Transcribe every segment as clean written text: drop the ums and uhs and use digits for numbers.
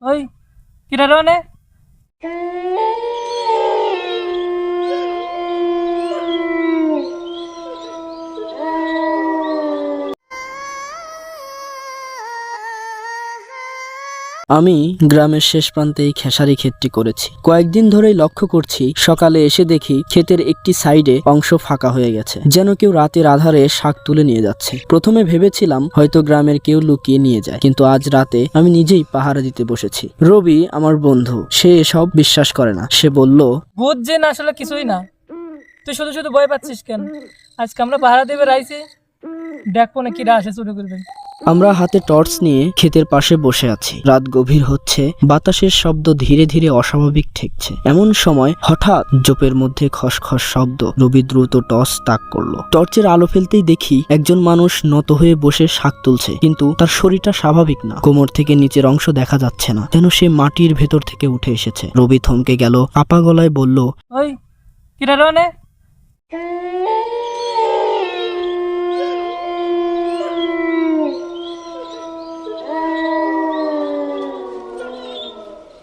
ওই কিরা রনে আমি গ্রামের শেষ প্রান্তে এই খেসারি ক্ষেতটি করেছি। কয়েকদিন ধরেই লক্ষ্য করছি, সকালে এসে দেখি ক্ষেতের একটি সাইডে অংশ ফাঁকা হয়ে গেছে, যেন কেউ রাতের আধারে শাক তুলে নিয়ে যাচ্ছে। প্রথমে ভেবেছিলাম হয়তো গ্রামের কেউ লুকিয়ে নিয়ে যায়, কিন্তু আজ রাতে আমি নিজেই পাহারা দিতে বসেছি। রবি আমার বন্ধু, সে এসব বিশ্বাস করে না। সে বলল, বুঝছি না, আসলে কিছুই না। তুই শুধু শুধু ভয় পাচ্ছিস কেন? আজকে আমরা পাহারা দেবে রাইছি, দেখবো না কিরা আসে চুরি করবেন। আমরা হাতে টর্চ নিয়ে ক্ষেতের পাশে বসে আছি। রাত গভীর হচ্ছে, বাতাসের শব্দ ধীরে ধীরে অস্বাভাবিক ঠেকছে। এমন সময় হঠাৎ জোপের মধ্যে খসখস শব্দ। রবি দ্রুত টর্চ তাক করলো। টর্চের আলো ফেলতেই দেখি একজন মানুষ নত হয়ে বসে শাক তুলছে, কিন্তু তার শরীরটা স্বাভাবিক না। কোমর থেকে নিচের অংশ দেখা যাচ্ছে না, যেন সে মাটির ভেতর থেকে উঠে এসেছে। রবি থমকে গেল, কাপা গলায় বলল, ওই কিরা রনে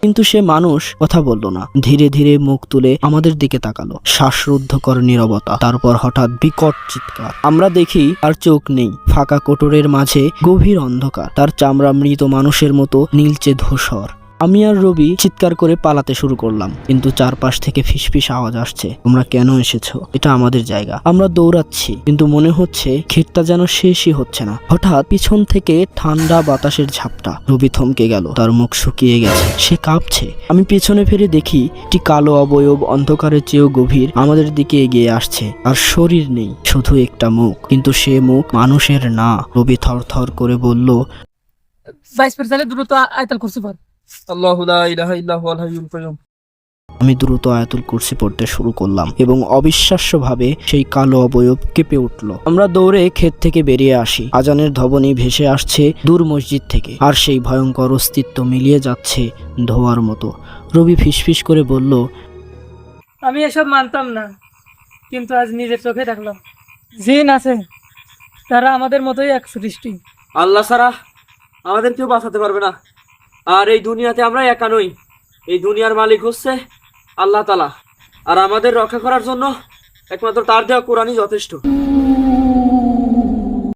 কিন্তু সে মানুষ কথা বলল না। ধীরে ধীরে মুখ তুলে আমাদের দিকে তাকালো। শ্বাসরুদ্ধকর নীরবতা, তারপর হঠাৎ বিকট চিৎকার। আমরা দেখি আর চোখ নেই, ফাঁকা কোটরের মাঝে গভীর অন্ধকার। তার চামড়া মৃত মানুষের মতো নীলচে ধূসর। আমি আর রবি চিৎকার করে পালাতে শুরু করলাম, কিন্তু চারপাশ থেকে ফিসফিস আওয়াজ আসছে। তোমরা কেন এসেছো? এটা আমাদের জায়গা। আমরা দৌড়াচ্ছি, কিন্তু মনে হচ্ছে ক্ষেতটা যেন শেষই হচ্ছে না। হঠাৎ পিছন থেকে ঠান্ডা বাতাসের ঝাপটা। রবি থমকে গেল, তার মুখ শুকিয়ে গেছে, সে কাঁপছে। আমি পেছনে ফিরে দেখি একটি কালো অবয়ব অন্ধকারের চেয়েও গভীর আমাদের দিকে এগিয়ে আসছে। আর শরীর নেই, শুধু একটা মুখ, কিন্তু সে মুখ মানুষের না। রবি থর থর করে বলল, ভাইস প্রেসিডেন্ট দ্রুত আয়তাল করছি পর। আল্লাহু লা ইলাহা ইল্লা হুয়াল হাইয়ুল কাইয়ুম। আমি দ্রুত আয়াতুল কুরসি পড়তে শুরু করলাম, এবং অবিশ্বাস্যভাবে সেই কালো অবয়ব কেঁপে উঠল। আমরা দৌড়ে ক্ষেত থেকে বেরিয়ে আসি। আজানের ধ্বনি ভেসে আসছে দূর মসজিদ থেকে, আর সেই ভয়ঙ্কর অস্তিত্ব মিলিয়ে যাচ্ছে ধোঁয়ার মতো। রবি ফিসফিস করে বলল, আমি এসব মানতাম না, কিন্তু আজ নিজের চোখে দেখলাম জিন আছে, তারা আমাদের মতোই এক সৃষ্টি। আল্লাহ ছাড়া আমাদের কেউ বাঁচাতে পারবে না। আর এই দুনিয়াতে আমরা একা নই, এই দুনিয়ার মালিক হচ্ছে আল্লাহ তাআলা। আর আমাদের রক্ষা করার জন্য একমাত্র তার দেওয়া কোরআনই যথেষ্ট।